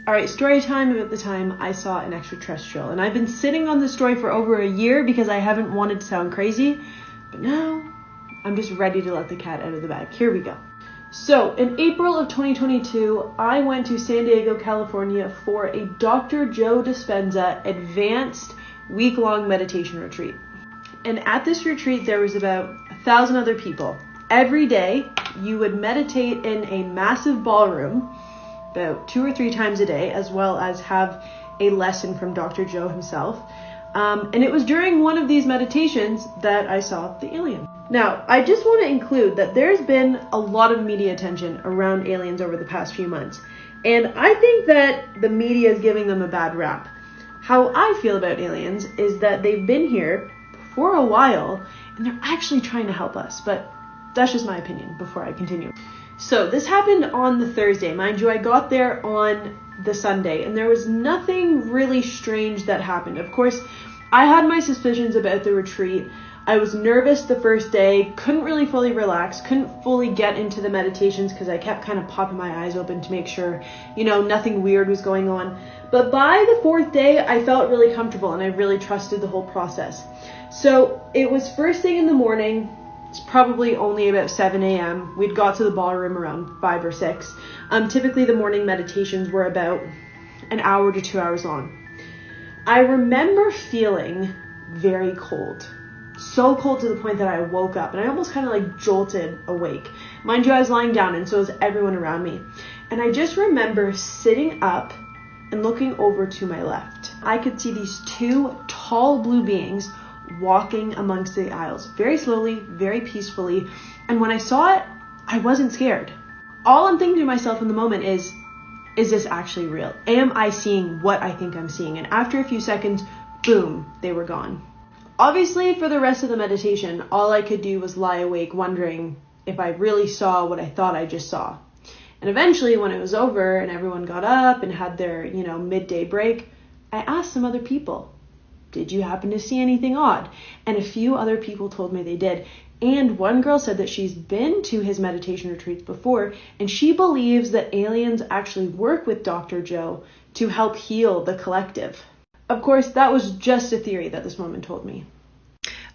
All right, story time about the time I saw an extraterrestrial. And I've been sitting on this story for over a year because I haven't wanted to sound crazy. But now I'm just ready to let the cat out of the bag. Here we go. So in April of 2022, I went to San Diego, California for a Dr. Joe Dispenza advanced week-long meditation retreat. And at this retreat, there was about 1,000 other people. Every day, you would meditate in a massive ballroom about 2 or 3 times a day, as well as have a lesson from Dr. Joe himself. And it was during one of these meditations that I saw the alien. Now, I just want to include that there's been a lot of media attention around aliens over the past few months. And I think that the media is giving them a bad rap. How I feel about aliens is that they've been here for a while and they're actually trying to help us. But that's just my opinion before I continue. So this happened on the Thursday. Mind you, I got there on the Sunday and there was nothing really strange that happened. Of course, I had my suspicions about the retreat. I was nervous the first day, couldn't really fully relax, couldn't fully get into the meditations because I kept kind of popping my eyes open to make sure, nothing weird was going on. But by the 4th day, I felt really comfortable and I really trusted the whole process. So it was first thing in the morning. It's probably only about 7 a.m. We'd got to the ballroom around 5 or 6. Typically the morning meditations were about an hour to 2 hours long. I remember feeling very cold. So cold to the point that I woke up and I almost kind of jolted awake. Mind you, I was lying down and so was everyone around me. And I just remember sitting up and looking over to my left. I could see these 2 tall blue beings walking amongst the aisles very slowly, very peacefully. And when I saw it, I wasn't scared. All I'm thinking to myself in the moment is this actually real? Am I seeing what I think I'm seeing? And after a few seconds, boom, they were gone. Obviously, for the rest of the meditation, all I could do was lie awake wondering if I really saw what I thought I just saw. And eventually, when it was over and everyone got up and had their, midday break, I asked some other people, did you happen to see anything odd? And a few other people told me they did. And one girl said that she's been to his meditation retreats before, and she believes that aliens actually work with Dr. Joe to help heal the collective. Of course, that was just a theory that this woman told me.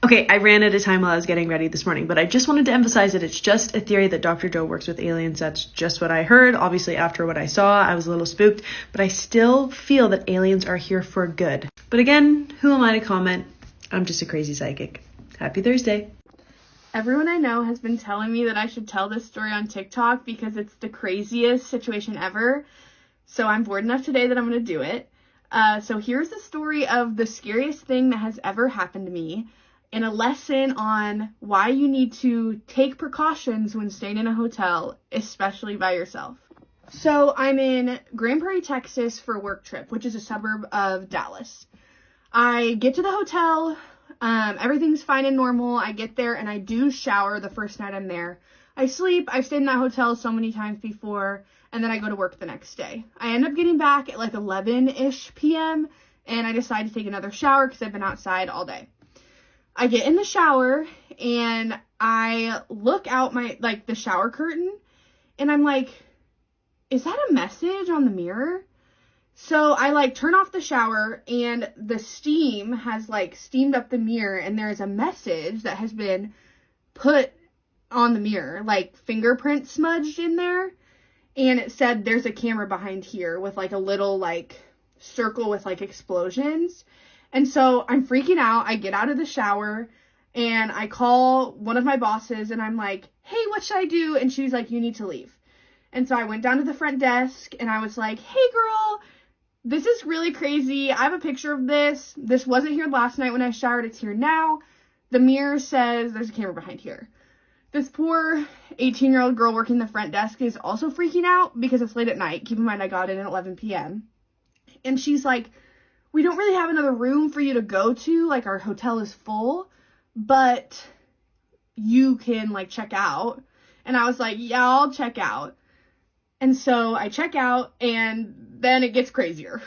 Okay, I ran out of time while I was getting ready this morning, but I just wanted to emphasize that it's just a theory that Dr. Joe works with aliens. That's just what I heard. Obviously, after what I saw, I was a little spooked, but I still feel that aliens are here for good. But again, who am I to comment? I'm just a crazy psychic. Happy Thursday. Everyone I know has been telling me that I should tell this story on TikTok because it's the craziest situation ever. So I'm bored enough today that I'm going to do it. So here's the story of the scariest thing that has ever happened to me, and a lesson on why you need to take precautions when staying in a hotel, especially by yourself. So I'm in Grand Prairie, Texas for a work trip, which is a suburb of Dallas. I get to the hotel, everything's fine and normal. I get there and I do shower the first night I'm there. I sleep, I've stayed in that hotel so many times before, and then I go to work the next day. I end up getting back at 11-ish p.m. and I decide to take another shower because I've been outside all day. I get in the shower and I look out the shower curtain and I'm like, is that a message on the mirror? So I turn off the shower and the steam has steamed up the mirror and there's a message that has been put on the mirror, fingerprint smudged in there. And it said, there's a camera behind here with a little circle with explosions. And so I'm freaking out. I get out of the shower and I call one of my bosses and I'm like, hey, what should I do? And she's like, you need to leave. And so I went down to the front desk and I was like, hey girl, this is really crazy. I have a picture of this. This wasn't here last night when I showered. It's here now. The mirror says there's a camera behind here. This poor 18-year-old girl working the front desk is also freaking out because it's late at night. Keep in mind, I got in at 11 p.m. And she's like, we don't really have another room for you to go to. Our hotel is full, but you can check out. And I was like, yeah, I'll check out. And so I check out and then it gets crazier.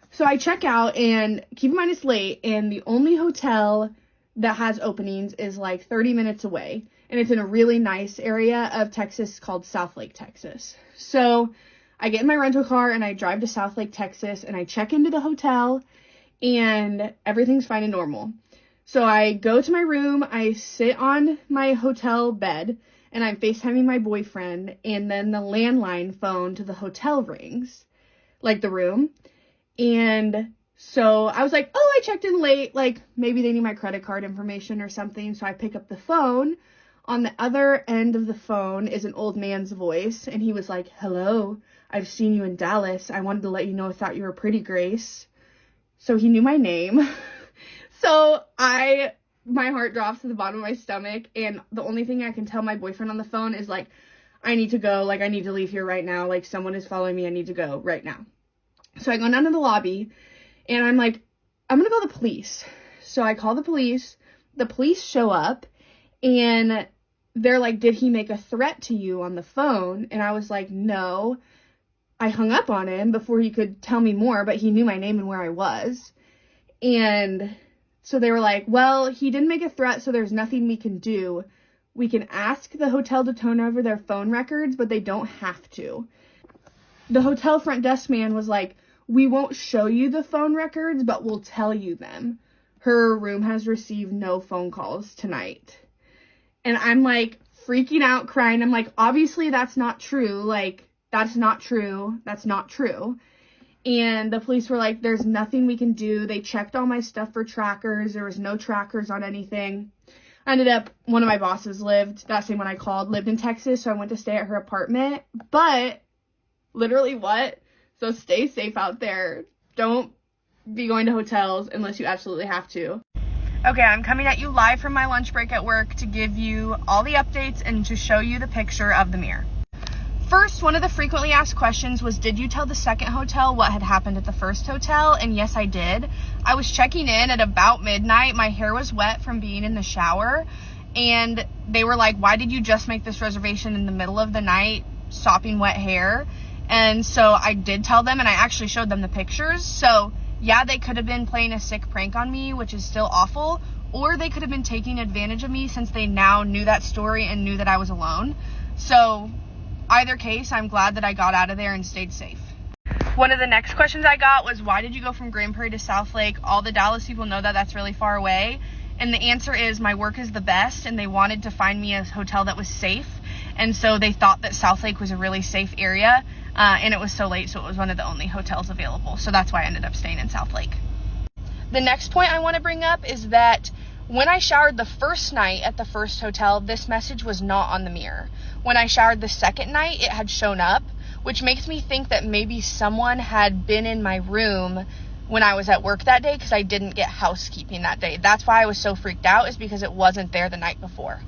So I check out and keep in mind it's late and the only hotel that has openings is 30 minutes away. And it's in a really nice area of Texas called South Lake, Texas. So I get in my rental car and I drive to Southlake, Texas, and I check into the hotel and everything's fine and normal. So I go to my room, I sit on my hotel bed, and I'm FaceTiming my boyfriend, and then the landline phone to the hotel rings, like the room. And so I was like, oh, I checked in late, like maybe they need my credit card information or something. So I pick up the phone. On the other end of the phone is an old man's voice, and he was like, hello, I've seen you in Dallas. I wanted to let you know I thought you were pretty, Grace. So he knew my name. So my heart drops to the bottom of my stomach, and the only thing I can tell my boyfriend on the phone is, like, I need to go, like, I need to leave here right now, like, someone is following me, I need to go right now. So I go down to the lobby, and I'm like, I'm gonna call the police. So I call the police show up, and they're like, did he make a threat to you on the phone? And I was like, no. I hung up on him before he could tell me more, but he knew my name and where I was. And so they were like, well, he didn't make a threat, so there's nothing we can do. We can ask the hotel to turn over their phone records, but they don't have to. The hotel front desk man was like, we won't show you the phone records, but we'll tell you them. Her room has received no phone calls tonight. And I'm like freaking out, crying. I'm like, obviously that's not true. Like, that's not true. That's not true. And the police were like, there's nothing we can do. They checked all my stuff for trackers. There was no trackers on anything. I ended up, one of my bosses that same one I called, lived in Texas, so I went to stay at her apartment. But, literally what? So stay safe out there. Don't be going to hotels unless you absolutely have to. Okay, I'm coming at you live from my lunch break at work to give you all the updates and to show you the picture of the mirror. First, one of the frequently asked questions was, did you tell the second hotel what had happened at the first hotel? And yes, I did. I was checking in at about midnight. My hair was wet from being in the shower. And they were like, why did you just make this reservation in the middle of the night, sopping wet hair? And so I did tell them, and I actually showed them the pictures. So yeah, they could have been playing a sick prank on me, which is still awful. Or they could have been taking advantage of me since they now knew that story and knew that I was alone. So either case, I'm glad that I got out of there and stayed safe. One of the next questions I got was, why did you go from Grand Prairie to Southlake? All the Dallas people know that that's really far away. And the answer is, my work is the best, and they wanted to find me a hotel that was safe. And so they thought that Southlake was a really safe area. And it was so late, so it was one of the only hotels available. So that's why I ended up staying in Southlake. The next point I want to bring up is that when I showered the first night at the first hotel, this message was not on the mirror. When I showered the second night, it had shown up, which makes me think that maybe someone had been in my room when I was at work that day because I didn't get housekeeping that day. That's why I was so freaked out, is because it wasn't there the night before.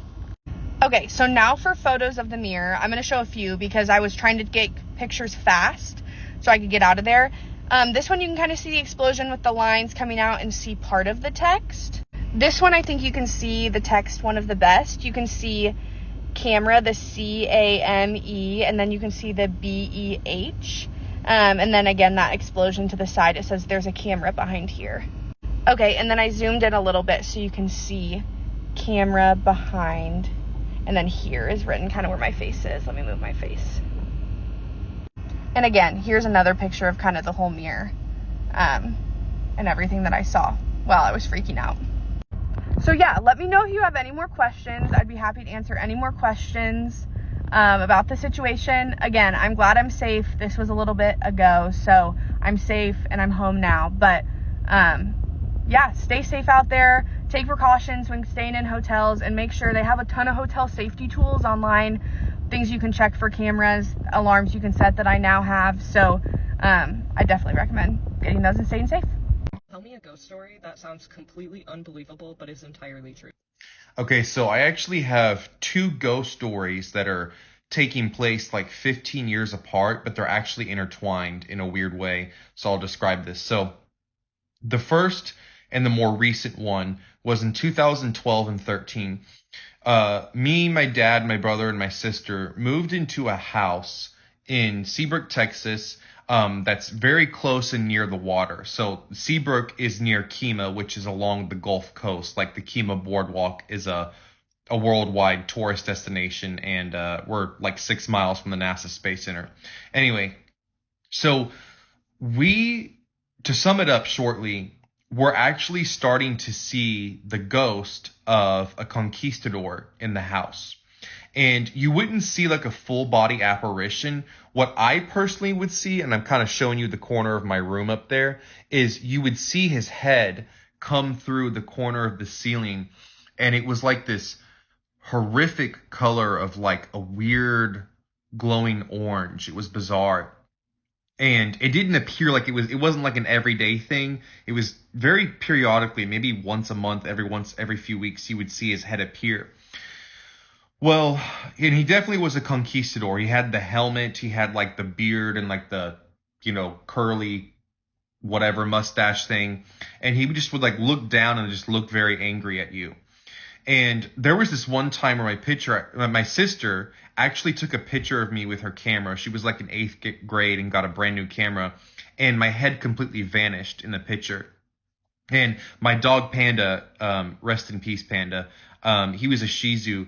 Okay, so now for photos of the mirror. I'm going to show a few because I was trying to get pictures fast so I could get out of there. This one you can kind of see the explosion with the lines coming out and see part of the text. This one I think you can see the text one of the best. You can see camera, the C-A-M-E, and then you can see the B-E-H. And then again, that explosion to the side, it says there's a camera behind here. Okay, and then I zoomed in a little bit so you can see camera behind. And then here is written kind of where my face is. Let me move my face. And again, here's another picture of kind of the whole mirror and everything that I saw while I was freaking out. So yeah, let me know if you have any more questions. I'd be happy to answer any more questions about the situation. Again, I'm glad I'm safe. This was a little bit ago, so I'm safe and I'm home now. But yeah, stay safe out there. Take precautions when staying in hotels, and make sure they have a ton of hotel safety tools online, things you can check for cameras, alarms you can set that I now have. So I definitely recommend getting those and staying safe. Tell me a ghost story that sounds completely unbelievable but is entirely true. Okay, so I actually have two ghost stories that are taking place like 15 years apart, but they're actually intertwined in a weird way. So I'll describe this. So the first and the more recent one was in 2012 and 13. Me, my dad, my brother, and my sister moved into a house in Seabrook, Texas, that's very close and near the water. So Seabrook is near Kemah, which is along the Gulf Coast. Like the Kemah Boardwalk is a worldwide tourist destination, and we're like 6 miles from the NASA Space Center. Anyway, So to sum it up shortly, we're actually starting to see the ghost of a conquistador in the house. And you wouldn't see like a full body apparition. What I personally would see, and I'm kind of showing you the corner of my room up there, is you would see his head come through the corner of the ceiling. And it was like this horrific color of like a weird glowing orange. It was bizarre. And it didn't appear like it wasn't like an everyday thing. It was very periodically, maybe once a month, every few weeks, you would see his head appear. Well, and he definitely was a conquistador. He had the helmet, he had like the beard and like the, curly whatever mustache thing. And he just would like look down and just look very angry at you. And there was this one time where my sister actually took a picture of me with her camera. She was like in 8th grade and got a brand new camera, and my head completely vanished in the picture. And my dog Panda, rest in peace Panda, he was a Shih Tzu.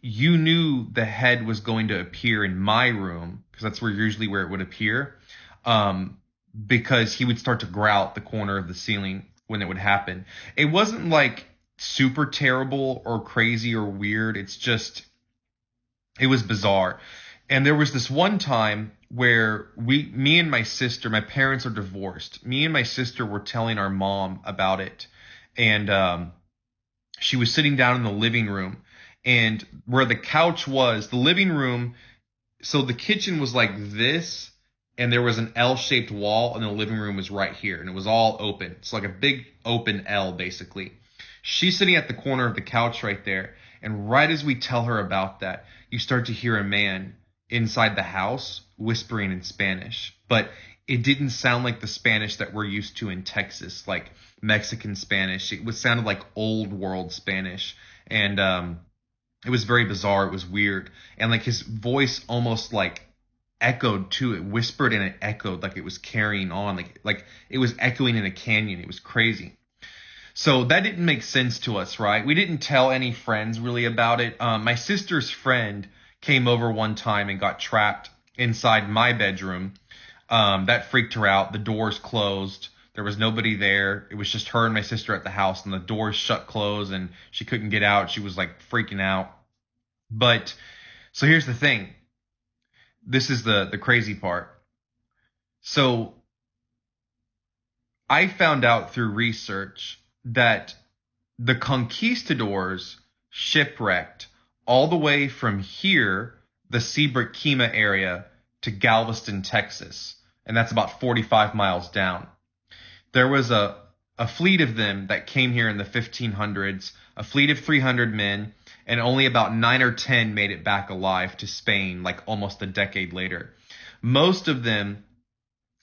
You knew the head was going to appear in my room, because that's usually where it would appear, because he would start to growl at the corner of the ceiling when it would happen. It wasn't like super terrible or crazy or weird. It was bizarre. And there was this one time where me and my sister, my parents are divorced. Me and my sister were telling our mom about it. And she was sitting down in the living room, and where the couch was, the living room, so the kitchen was like this, and there was an L-shaped wall, and the living room was right here, and it was all open. It's like a big open L, basically. She's sitting at the corner of the couch right there, and right as we tell her about that, you start to hear a man inside the house whispering in Spanish. But it didn't sound like the Spanish that we're used to in Texas, like Mexican Spanish. It sounded like old world Spanish. And it was very bizarre. It was weird. And like his voice almost like echoed too. It whispered and it echoed like it was carrying on. Like it was echoing in a canyon. It was crazy. So that didn't make sense to us, right? We didn't tell any friends really about it. My sister's friend came over one time and got trapped inside my bedroom. That freaked her out. The doors closed. There was nobody there. It was just her and my sister at the house, and the doors shut closed, and she couldn't get out. She was like freaking out. But so here's the thing. This is the crazy part. So I found out through research that the conquistadors shipwrecked all the way from here, the Seabrook Kima area, to Galveston, Texas. And that's about 45 miles down. There was a fleet of them that came here in the 1500s, a fleet of 300 men, and only about 9 or 10 made it back alive to Spain, like almost a decade later. Most of them,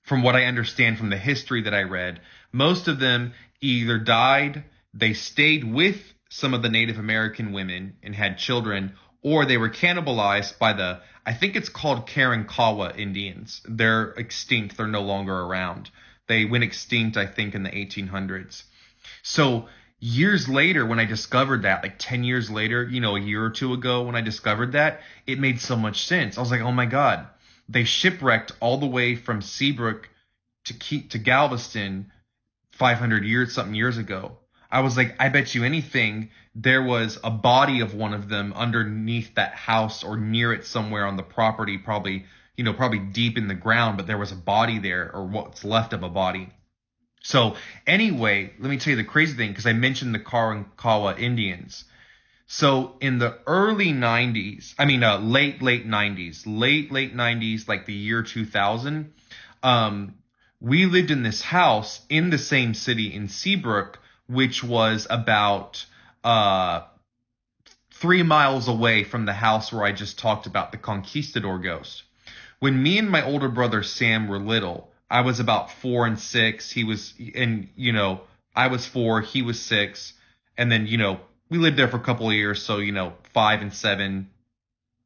from what I understand from the history that I read, most of them either died, they stayed with some of the Native American women and had children, or they were cannibalized by I think it's called Karankawa Indians. They're extinct. They're no longer around. They went extinct, I think, in the 1800s. So years later, when I discovered that, like 10 years later, a year or two ago when I discovered that, it made so much sense. I was like, oh my God, they shipwrecked all the way from Seabrook to Galveston 500 years ago. I was like, I bet you anything there was a body of one of them underneath that house or near it somewhere on the property, probably deep in the ground, but there was a body there, or what's left of a body. So anyway, let me tell you the crazy thing, because I mentioned the Karankawa Indians. So in the early 90s, late 90s, like the year 2000, we lived in this house in the same city in Seabrook, which was about 3 miles away from the house where I just talked about the Conquistador ghost. When me and my older brother Sam were little, I was about 4 and 6. I was 4, he was 6. And then, we lived there for a couple of years. So, 5 and 7,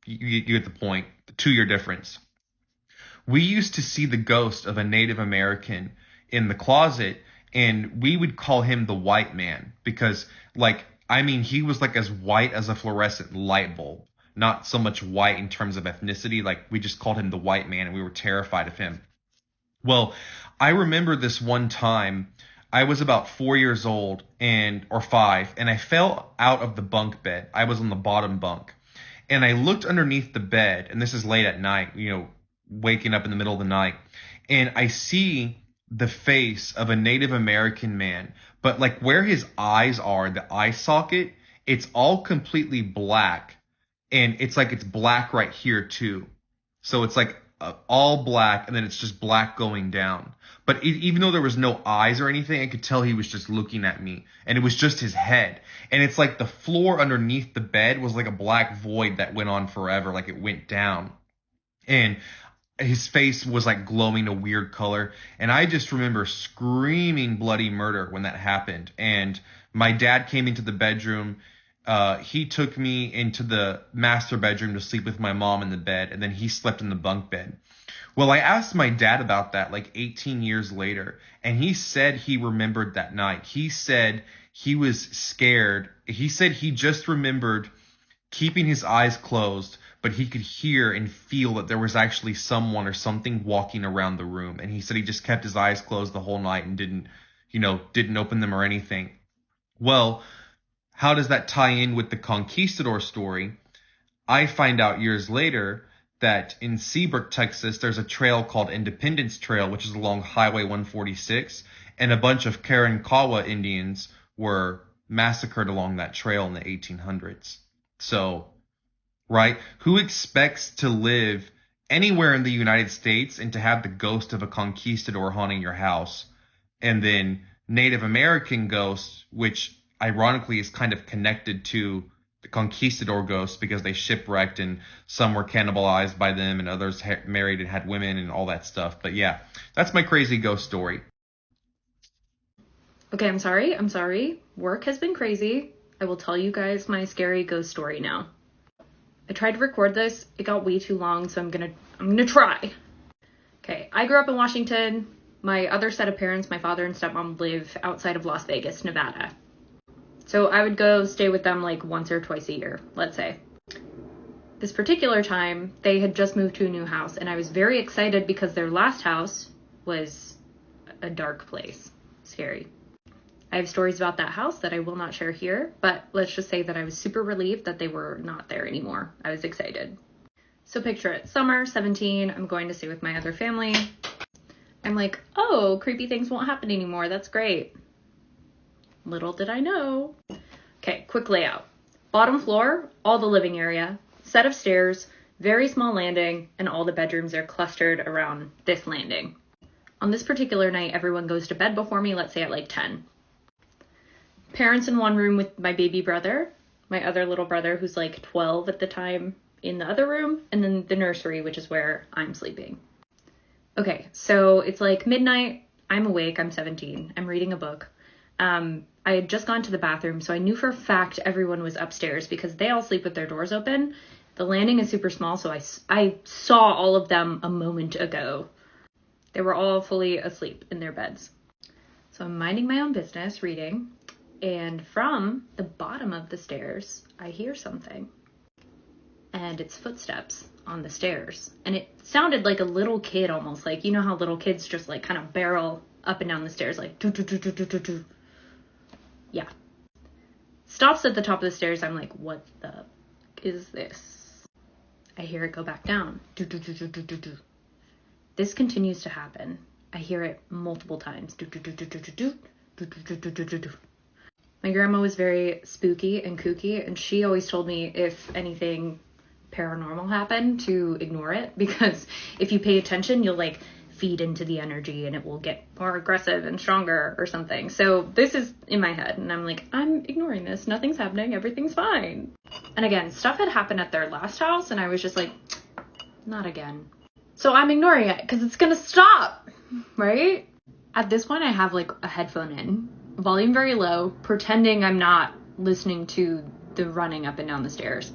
you get the point, the 2-year difference. We used to see the ghost of a Native American in the closet, and we would call him the white man because, he was like as white as a fluorescent light bulb. Not so much white in terms of ethnicity. Like, we just called him the white man, and we were terrified of him. Well, I remember this one time. I was about 4 years old or 5, and I fell out of the bunk bed. I was on the bottom bunk, and I looked underneath the bed, and this is late at night, waking up in the middle of the night, and I see the face of a Native American man, but like where his eyes are, the eye socket, it's all completely black, and it's like it's black right here too. So it's like all black, and then it's just black going down. But even though there was no eyes or anything, I could tell he was just looking at me, and it was just his head. And it's like the floor underneath the bed was like a black void that went on forever, like it went down. And his face was like glowing a weird color. And I just remember screaming bloody murder when that happened. And my dad came into the bedroom. He took me into the master bedroom to sleep with my mom in the bed, and then he slept in the bunk bed. Well, I asked my dad about that like 18 years later, and he said he remembered that night. He said he was scared. He said he just remembered keeping his eyes closed, but he could hear and feel that there was actually someone or something walking around the room. And he said he just kept his eyes closed the whole night and didn't open them or anything. Well, how does that tie in with the Conquistador story? I find out years later that in Seabrook, Texas, there's a trail called Independence Trail, which is along Highway 146, and a bunch of Karankawa Indians were massacred along that trail in the 1800s. So, right, who expects to live anywhere in the United States and to have the ghost of a conquistador haunting your house? And then Native American ghosts, which ironically is kind of connected to the conquistador ghosts because they shipwrecked and some were cannibalized by them and others married and had women and all that stuff. But yeah, that's my crazy ghost story. Okay, I'm sorry. Work has been crazy. I will tell you guys my scary ghost story now. I tried to record this. It got way too long, so I'm gonna try. Okay, I grew up in Washington. My other set of parents, my father and stepmom, live outside of Las Vegas, Nevada. So I would go stay with them like once or twice a year, let's say. This particular time, they had just moved to a new house, and I was very excited because their last house was a dark place. Scary. I have stories about that house that I will not share here, but let's just say that I was super relieved that they were not there anymore. I was excited. So picture it, summer, 17, I'm going to stay with my other family. I'm like, oh, creepy things won't happen anymore. That's great. Little did I know. Okay, quick layout. Bottom floor, all the living area, set of stairs, very small landing, and all the bedrooms are clustered around this landing. On this particular night, everyone goes to bed before me, let's say at like 10. Parents in one room with my baby brother, my other little brother who's like 12 at the time in the other room, and then the nursery, which is where I'm sleeping. Okay, so it's like midnight, I'm awake, I'm 17, I'm reading a book. I had just gone to the bathroom, so I knew for a fact everyone was upstairs because they all sleep with their doors open. The landing is super small, so I saw all of them a moment ago. They were all fully asleep in their beds. So I'm minding my own business, reading, and from the bottom of the stairs, I hear something. And it's footsteps on the stairs. And it sounded like a little kid almost, like, you know how little kids just like kind of barrel up and down the stairs, like doo doo doo doo doo doo doo. Yeah. Stops at the top of the stairs. I'm like, what the is this? I hear it go back down. Doo doo doo doo doo doo doo. This continues to happen. I hear it multiple times. Doo doo doo doo doo doo doo doo doo doo doo doo doo. My grandma was very spooky and kooky, and she always told me if anything paranormal happened to ignore it, because if you pay attention, you'll like feed into the energy and it will get more aggressive and stronger or something. So this is in my head and I'm like, I'm ignoring this. Nothing's happening. Everything's fine. And again, stuff had happened at their last house and I was just like, not again. So I'm ignoring it because it's going to stop, right? At this point, I have like a headphone in, volume very low, pretending I'm not listening to the running up and down the stairs.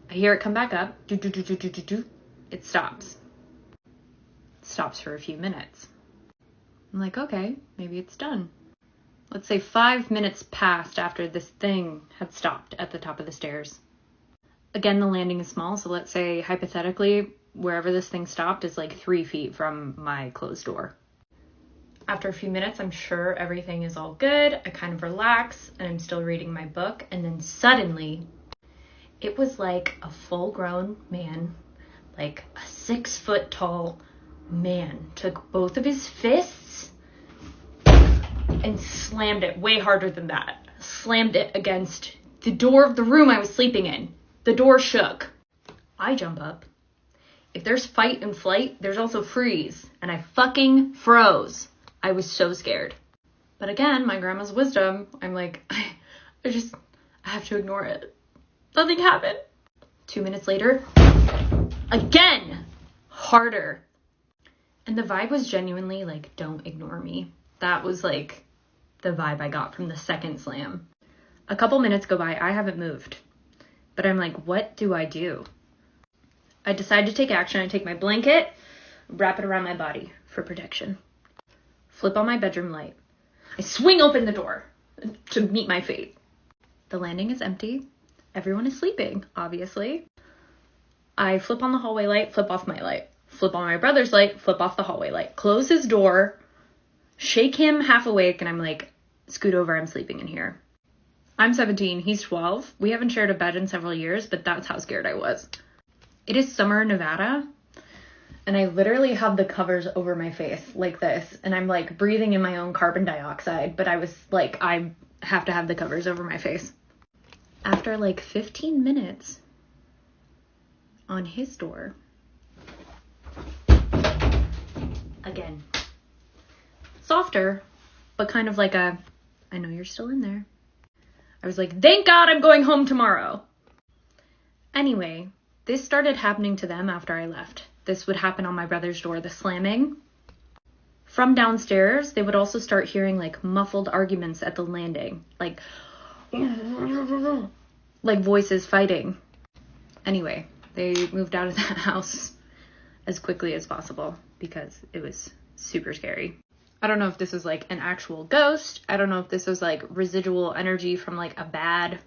I hear it come back up. Do, do, do, do, do, do, do. It stops. Stops for a few minutes. I'm like, okay, maybe it's done. Let's say 5 minutes passed after this thing had stopped at the top of the stairs. Again, the landing is small, so let's say hypothetically wherever this thing stopped is like 3 feet from my closed door. After a few minutes, I'm sure everything is all good. I kind of relax and I'm still reading my book. And then suddenly it was like a full-grown man, like a 6 foot tall man, took both of his fists and slammed it way harder than that. Slammed it against the door of the room I was sleeping in. The door shook. I jump up. If there's fight and flight, there's also freeze. And I fucking froze. I was so scared. But again, my grandma's wisdom, I'm like, I have to ignore it. Nothing happened. 2 minutes later, again, harder. And the vibe was genuinely like, don't ignore me. That was like the vibe I got from the second slam. A couple minutes go by, I haven't moved. But I'm like, what do I do? I decide to take action. I take my blanket, wrap it around my body for protection. Flip on my bedroom light. I swing open the door to meet my fate. The landing is empty. Everyone is sleeping, obviously. I flip on the hallway light, flip off my light. Flip on my brother's light, flip off the hallway light. Close his door, shake him half awake, and I'm like, scoot over, I'm sleeping in here. I'm 17, he's 12. We haven't shared a bed in several years, but that's how scared I was. It is summer in Nevada, and I literally have the covers over my face like this, and I'm like breathing in my own carbon dioxide, but I was like, I have to have the covers over my face. After like 15 minutes on his door, again, softer, but kind of like a, I know you're still in there. I was like, thank God I'm going home tomorrow. Anyway, this started happening to them after I left. This would happen on my brother's door, the slamming. From downstairs, they would also start hearing like muffled arguments at the landing, like voices fighting. Anyway, they moved out of that house as quickly as possible because it was super scary. I don't know if this was like an actual ghost. I don't know if this was like residual energy from like a bad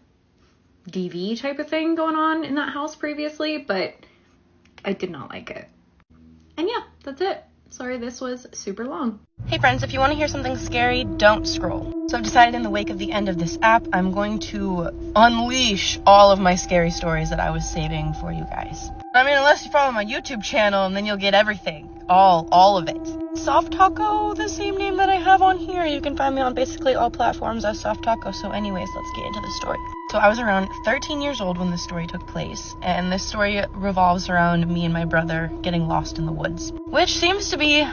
DV type of thing going on in that house previously, but I did not like it. And yeah, that's it. Sorry this was super long. Hey friends, if you want to hear something scary, don't scroll. So I've decided in the wake of the end of this app, I'm going to unleash all of my scary stories that I was saving for you guys. I mean, unless you follow my YouTube channel, and then you'll get everything. All of it. Soft Taco, the same name that I have on here. You can find me on basically all platforms as Soft Taco. So anyways, let's get into the story. So I was around 13 years old when this story took place, and this story revolves around me and my brother getting lost in the woods, which seems to be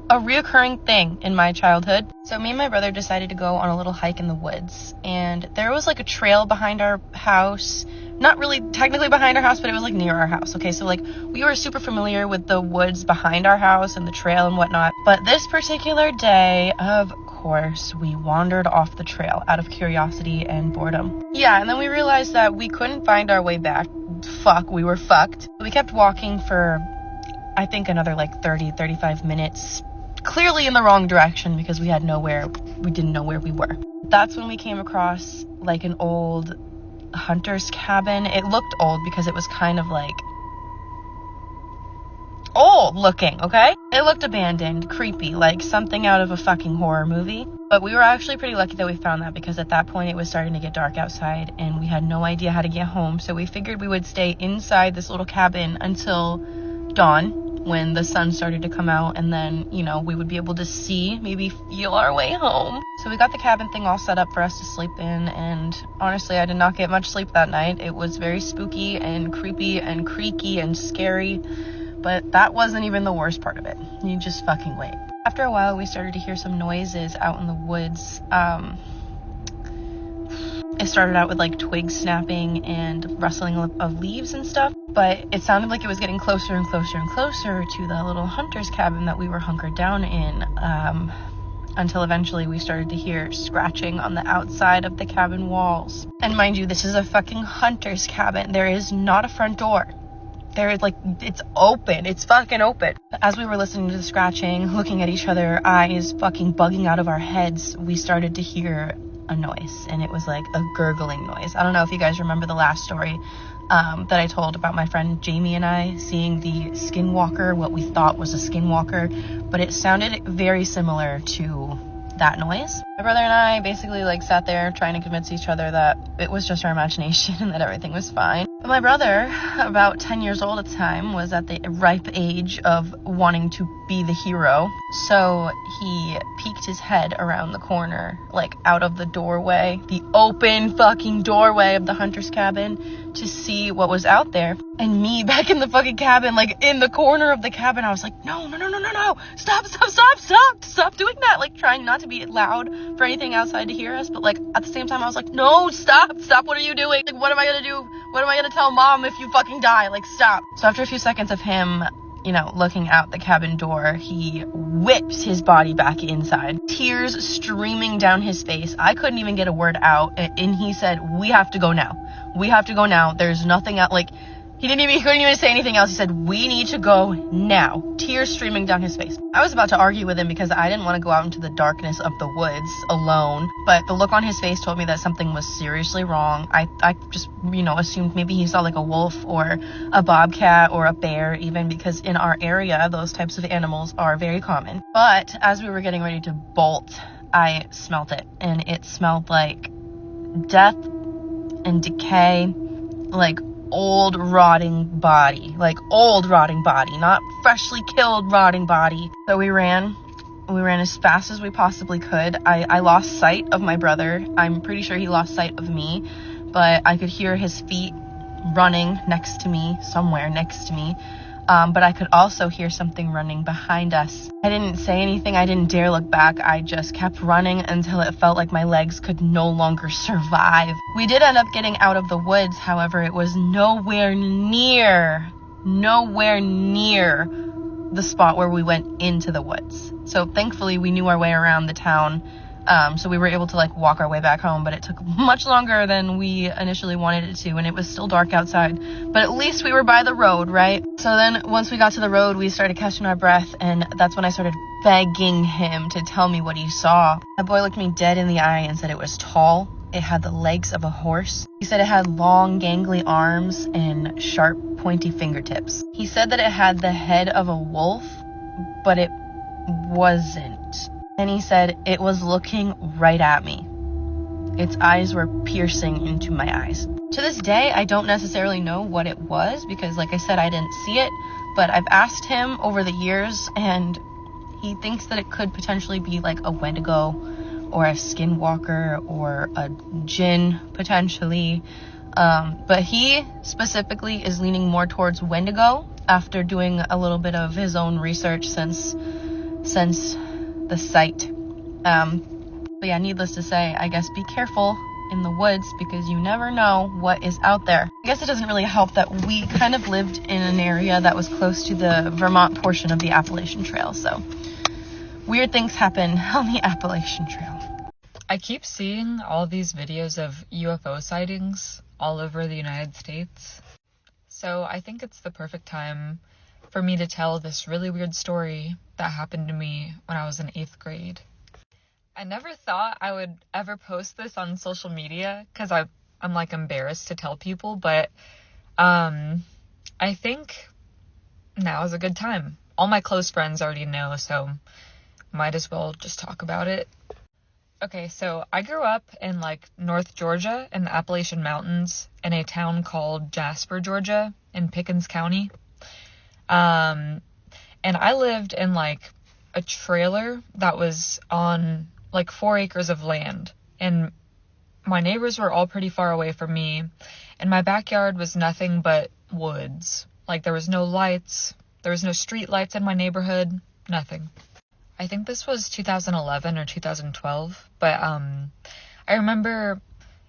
a reoccurring thing in my childhood. So me and my brother decided to go on a little hike in the woods, and there was like a trail behind our house. Not really technically behind our house, but it was like near our house. Okay, so like we were super familiar with the woods behind our house and the trail and whatnot. But this particular day, of course, we wandered off the trail out of curiosity and boredom. Yeah, and then we realized that we couldn't find our way back. Fuck, we were fucked. We kept walking for, I think, another like 35 minutes. Clearly in the wrong direction because we didn't know where we were. That's when we came across like an old hunter's cabin. It looked old because it was kind of like old looking, okay? It looked abandoned, creepy, like something out of a fucking horror movie. But we were actually pretty lucky that we found that because at that point it was starting to get dark outside and we had no idea how to get home. So we figured we would stay inside this little cabin until dawn, when the sun started to come out, and then, you know, we would be able to see, maybe feel our way home. So we got the cabin thing all set up for us to sleep in, and honestly, I did not get much sleep that night. It was very spooky and creepy and creaky and scary, but that wasn't even the worst part of it. You just fucking wait. After a while, we started to hear some noises out in the woods. It started out with like twigs snapping and rustling of leaves and stuff, but it sounded like it was getting closer and closer and closer to the little hunter's cabin that we were hunkered down in, until eventually we started to hear scratching on the outside of the cabin walls. And mind you, this is a fucking hunter's cabin. There is not a front door. There is like, it's open. It's fucking open. As we were listening to the scratching, looking at each other, eyes fucking bugging out of our heads, we started to hear a noise, and it was like a gurgling noise. I don't know if you guys remember the last story that I told about my friend Jamie and I seeing the skinwalker, what we thought was a skinwalker, but it sounded very similar to that noise. My brother and I basically like sat there trying to convince each other that it was just our imagination and that everything was fine. But my brother, about 10 years old at the time, was at the ripe age of wanting to be the hero. So he peeked his head around the corner, like out of the doorway, the open fucking doorway of the hunter's cabin, to see what was out there. And me back in the fucking cabin, like in the corner of the cabin, I was like, no, stop doing that. Like trying not to be loud for anything outside to hear us. But like at the same time, I was like, no, stop, what are you doing? Like, what am I gonna do? What am I gonna tell mom if you fucking die? Like, stop. So after a few seconds of him, looking out the cabin door, he whips his body back inside, tears streaming down his face. I couldn't even get a word out, and he said, we have to go now. There's nothing out. Like, he couldn't even say anything else. He said, we need to go now. Tears streaming down his face. I was about to argue with him because I didn't want to go out into the darkness of the woods alone, but the look on his face told me that something was seriously wrong. I just, assumed maybe he saw like a wolf or a bobcat or a bear, even, because in our area, those types of animals are very common. But as we were getting ready to bolt, I smelt it, and it smelled like death and decay, like old rotting body, not freshly killed rotting body. So we ran as fast as we possibly could. I lost sight of my brother. I'm pretty sure he lost sight of me, but I could hear his feet running somewhere next to me. But I could also hear something running behind us. I didn't say anything. I didn't dare look back. I just kept running until it felt like my legs could no longer survive. We did end up getting out of the woods. However, it was nowhere near the spot where we went into the woods. So thankfully we knew our way around the town. So we were able to like walk our way back home, but it took much longer than we initially wanted it to, and it was still dark outside, but at least we were by the road, right? So then once we got to the road, we started catching our breath, and that's when I started begging him to tell me what he saw. The boy looked me dead in the eye and said it was tall. It had the legs of a horse. He said it had long, gangly arms and sharp, pointy fingertips. He said that it had the head of a wolf, but it wasn't. And he said it was looking right at me. Its eyes were piercing into my eyes. To this day, I don't necessarily know what it was because, like I said, I didn't see it. But I've asked him over the years, and he thinks that it could potentially be like a Wendigo or a skinwalker or a djinn, potentially. But he specifically is leaning more towards Wendigo after doing a little bit of his own research since the site. But yeah, needless to say, I guess be careful in the woods because you never know what is out there. I guess it doesn't really help that we kind of lived in an area that was close to the Vermont portion of the Appalachian Trail, so weird things happen on the Appalachian Trail. I keep seeing all these videos of UFO sightings all over the United States, so I think it's the perfect time for me to tell this really weird story that happened to me when I was in 8th grade. I never thought I would ever post this on social media because I'm like embarrassed to tell people, but I think now is a good time. All my close friends already know, so might as well just talk about it. Okay, so I grew up in like North Georgia in the Appalachian Mountains in a town called Jasper, Georgia in Pickens County. And I lived in like a trailer that was on like 4 acres of land, and my neighbors were all pretty far away from me, and my backyard was nothing but woods. Like there was no lights, there was no street lights in my neighborhood, nothing. I think this was 2011 or 2012, but I remember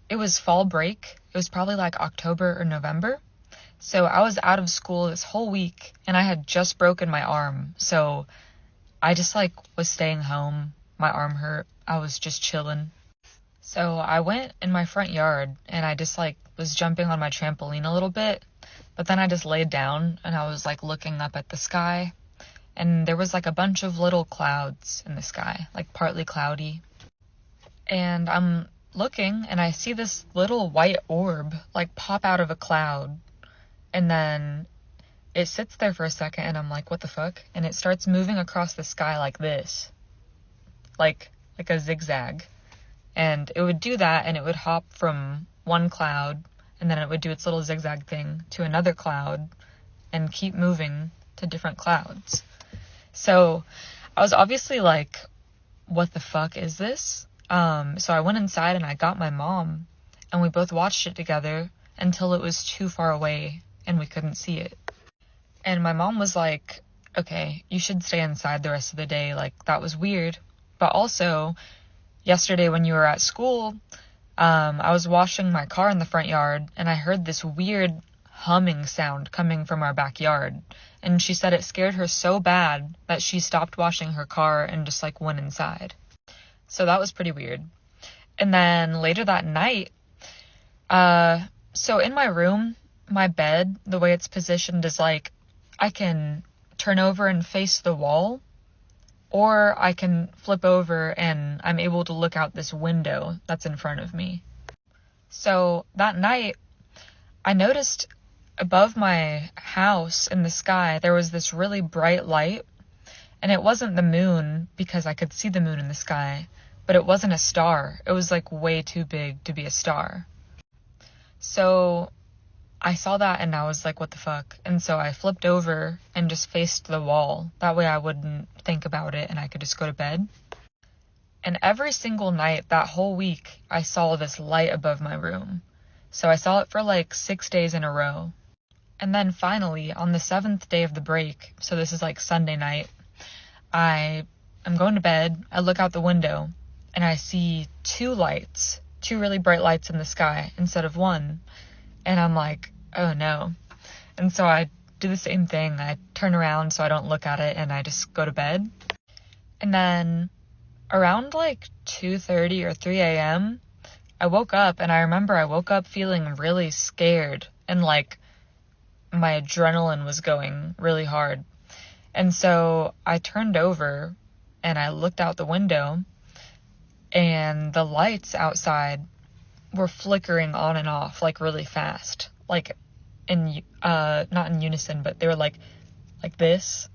it was fall break. It was probably like October or November. So I was out of school this whole week, and I had just broken my arm. So I just like was staying home. My arm hurt. I was just chilling. So I went in my front yard, and I just like was jumping on my trampoline a little bit. But then I just laid down, and I was like looking up at the sky, and there was like a bunch of little clouds in the sky, like partly cloudy. And I'm looking, and I see this little white orb like pop out of a cloud, And then it sits there for a second, and I'm like, what the fuck? And it starts moving across the sky like this. Like a zigzag. And it would do that, and it would hop from one cloud, and then it would do its little zigzag thing to another cloud, and keep moving to different clouds. So I was obviously like, what the fuck is this? So I went inside and I got my mom, and we both watched it together until it was too far away and we couldn't see it. And my mom was like, okay, you should stay inside the rest of the day. Like, that was weird. But also, yesterday when you were at school, I was washing my car in the front yard, and I heard this weird humming sound coming from our backyard. And she said it scared her so bad that she stopped washing her car and just, like, went inside. So that was pretty weird. And then later that night, so in my room, my bed, the way it's positioned is, like, I can turn over and face the wall, or I can flip over and I'm able to look out this window that's in front of me. So that night, I noticed above my house in the sky, there was this really bright light, and it wasn't the moon because I could see the moon in the sky, but it wasn't a star. It was like way too big to be a star. So I saw that and I was like, what the fuck? And so I flipped over and just faced the wall. That way I wouldn't think about it and I could just go to bed. And every single night that whole week, I saw this light above my room. So I saw it for like 6 days in a row. And then finally, on the 7th day of the break, so this is like Sunday night, I'm going to bed, I look out the window, and I see 2 really bright lights in the sky instead of 1. And I'm like, oh no. And so I do the same thing. I turn around so I don't look at it, and I just go to bed. And then around like 2:30 or 3 a.m., I woke up, and I remember I woke up feeling really scared, and like my adrenaline was going really hard. And so I turned over and I looked out the window, and the lights outside were flickering on and off like really fast, like in not in unison, but they were like this.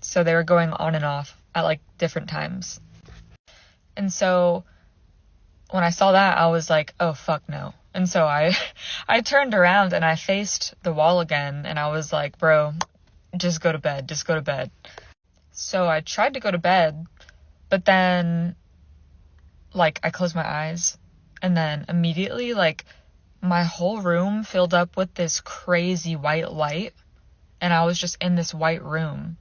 So they were going on and off at like different times. And so when I saw that, I was like, oh fuck no. And so I turned around and I faced the wall again, and I was like, bro, just go to bed. So I tried to go to bed, but then like I closed my eyes, and then immediately like my whole room filled up with this crazy white light, and I was just in this white room,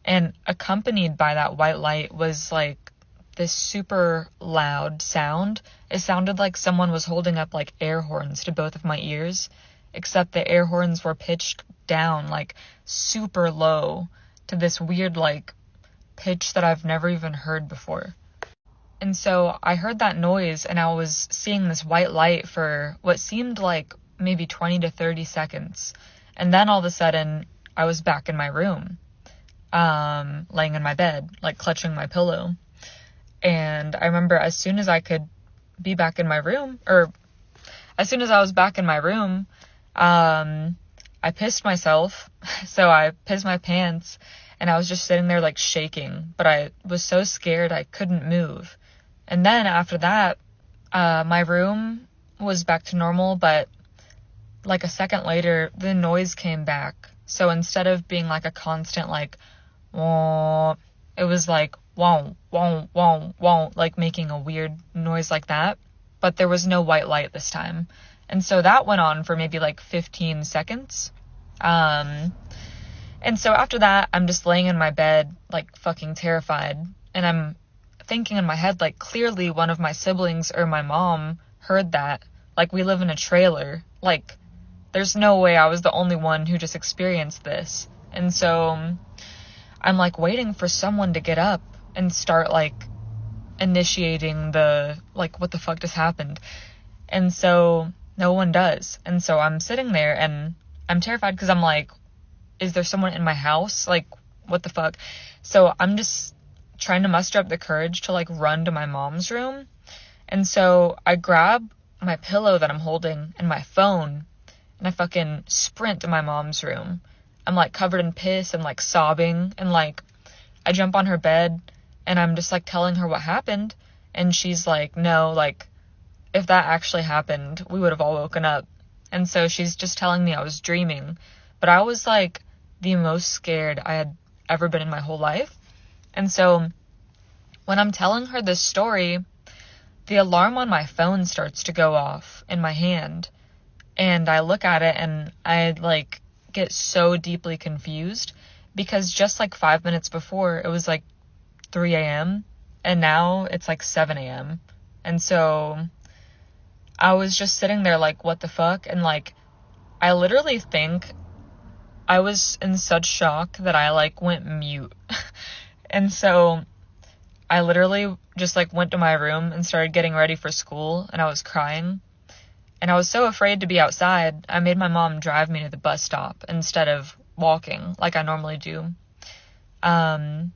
and accompanied by that white light was like this super loud sound. It sounded like someone was holding up like air horns to both of my ears, except the air horns were pitched down like super low to this weird like pitch that I've never even heard before. And so I heard that noise, and I was seeing this white light for what seemed like maybe 20 to 30 seconds. And then all of a sudden, I was back in my room, laying in my bed, like clutching my pillow. And I remember as soon as I could be back in my room, or as soon as I was back in my room, I pissed myself. So I pissed my pants, and I was just sitting there like shaking, but I was so scared I couldn't move. And then after that, my room was back to normal, but like a second later, the noise came back. So instead of being like a constant like, wah, it was like, wah, wah, wah, wah, like making a weird noise like that. But there was no white light this time. And so that went on for maybe like 15 seconds. And so after that, I'm just laying in my bed, like fucking terrified. And I'm thinking in my head, like, clearly one of my siblings or my mom heard that. Like, we live in a trailer. Like, there's no way I was the only one who just experienced this. And so I'm like waiting for someone to get up and start like initiating the, like, what the fuck just happened? And so no one does. And so I'm sitting there and I'm terrified because I'm like, is there someone in my house? Like, what the fuck? So I'm just trying to muster up the courage to like run to my mom's room. And so I grab my pillow that I'm holding and my phone, and I fucking sprint to my mom's room. I'm, like, covered in piss and, like, sobbing, and, like, I jump on her bed, and I'm just, like, telling her what happened, and she's like, no, like, if that actually happened, we would have all woken up. And so she's just telling me I was dreaming, but I was, like, the most scared I had ever been in my whole life. And so when I'm telling her this story, the alarm on my phone starts to go off in my hand, and I look at it, and I, like, get so deeply confused, because just, like, 5 minutes before, it was, like, 3 a.m., and now it's, like, 7 a.m., and so I was just sitting there, like, what the fuck, and, like, I literally think I was in such shock that I, like, went mute, and so I literally just, like, went to my room and started getting ready for school, and I was crying. And I was so afraid to be outside, I made my mom drive me to the bus stop instead of walking like I normally do. And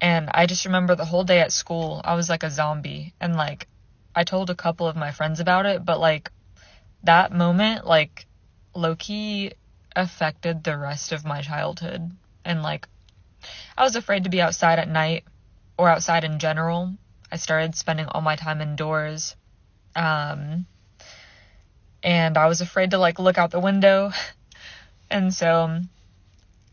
I just remember the whole day at school, I was like a zombie. And, like, I told a couple of my friends about it, but, like, that moment, like, low-key affected the rest of my childhood. And, like, I was afraid to be outside at night, or outside in general. I started spending all my time indoors. And I was afraid to, like, look out the window. And so,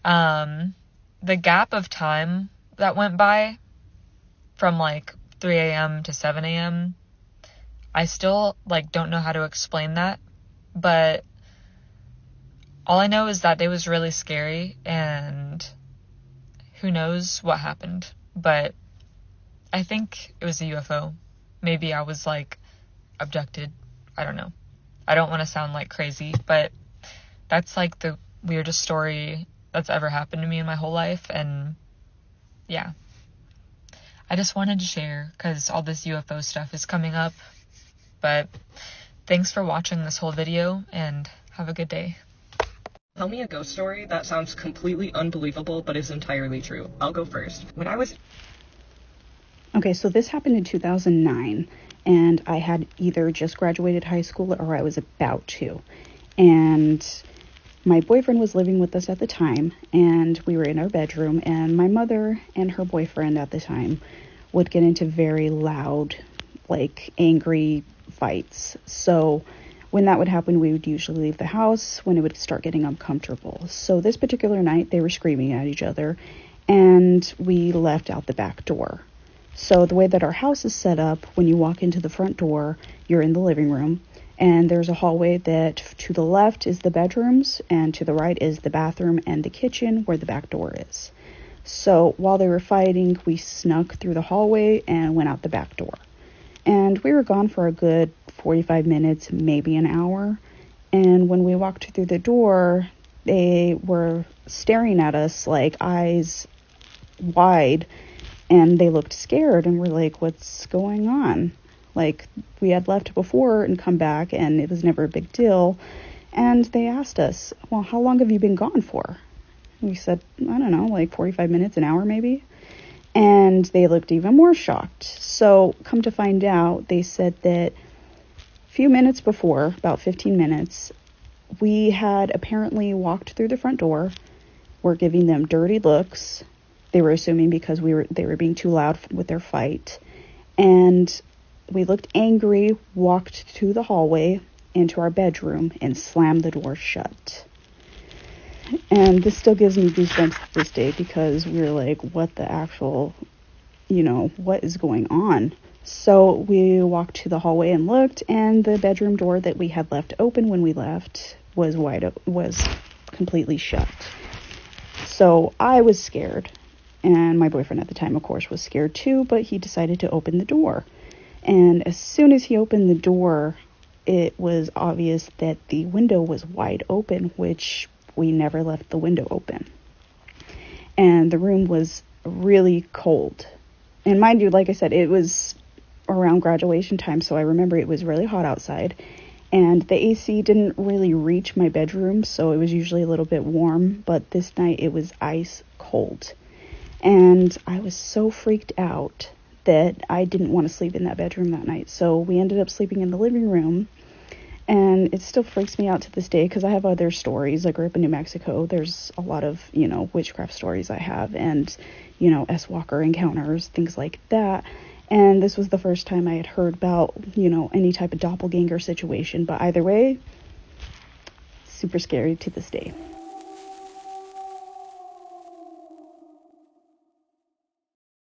the gap of time that went by from, like, 3 a.m. to 7 a.m., I still, like, don't know how to explain that. But all I know is that day was really scary, and who knows what happened. But I think it was a UFO. Maybe I was, like, abducted. I don't know. I don't want to sound like crazy, but that's, like, the weirdest story that's ever happened to me in my whole life, and yeah. I just wanted to share, because all this UFO stuff is coming up, but thanks for watching this whole video, and have a good day. Tell me a ghost story that sounds completely unbelievable but is entirely true. I'll go first. Okay, so this happened in 2009, and I had either just graduated high school or I was about to. And my boyfriend was living with us at the time, and we were in our bedroom, and my mother and her boyfriend at the time would get into very loud, like, angry fights. So when that would happen, we would usually leave the house when it would start getting uncomfortable. So this particular night, they were screaming at each other, and we left out the back door. So the way that our house is set up, when you walk into the front door, you're in the living room, and there's a hallway that to the left is the bedrooms, and to the right is the bathroom and the kitchen where the back door is. So while they were fighting, we snuck through the hallway and went out the back door. And we were gone for a good 45 minutes, maybe an hour. And when we walked through the door, they were staring at us, like, eyes wide, and they looked scared, and we're like, what's going on? Like, we had left before and come back, and it was never a big deal. And they asked us, well, how long have you been gone for? We said, I don't know, like 45 minutes, an hour maybe. And they looked even more shocked. So come to find out, they said that a few minutes before, about 15 minutes, we had apparently walked through the front door. We're giving them dirty looks. They were assuming because they were being too loud with their fight. And we looked angry, walked to the hallway into our bedroom, and slammed the door shut. And this still gives me goosebumps to this day, because we were like, what the actual, what is going on? So we walked to the hallway and looked, and the bedroom door that we had left open when we left was completely shut. So I was scared. And my boyfriend at the time, of course, was scared too, but he decided to open the door. And as soon as he opened the door, it was obvious that the window was wide open, which we never left the window open. And the room was really cold. And mind you, like I said, it was around graduation time, so I remember it was really hot outside. And the AC didn't really reach my bedroom, so it was usually a little bit warm, but this night it was ice cold. And I was so freaked out that I didn't want to sleep in that bedroom that night. So we ended up sleeping in the living room. And it still freaks me out to this day because I have other stories. I grew up in New Mexico. There's a lot of, witchcraft stories I have, and, S. Walker encounters, things like that. And this was the first time I had heard about, any type of doppelganger situation. But either way, super scary to this day.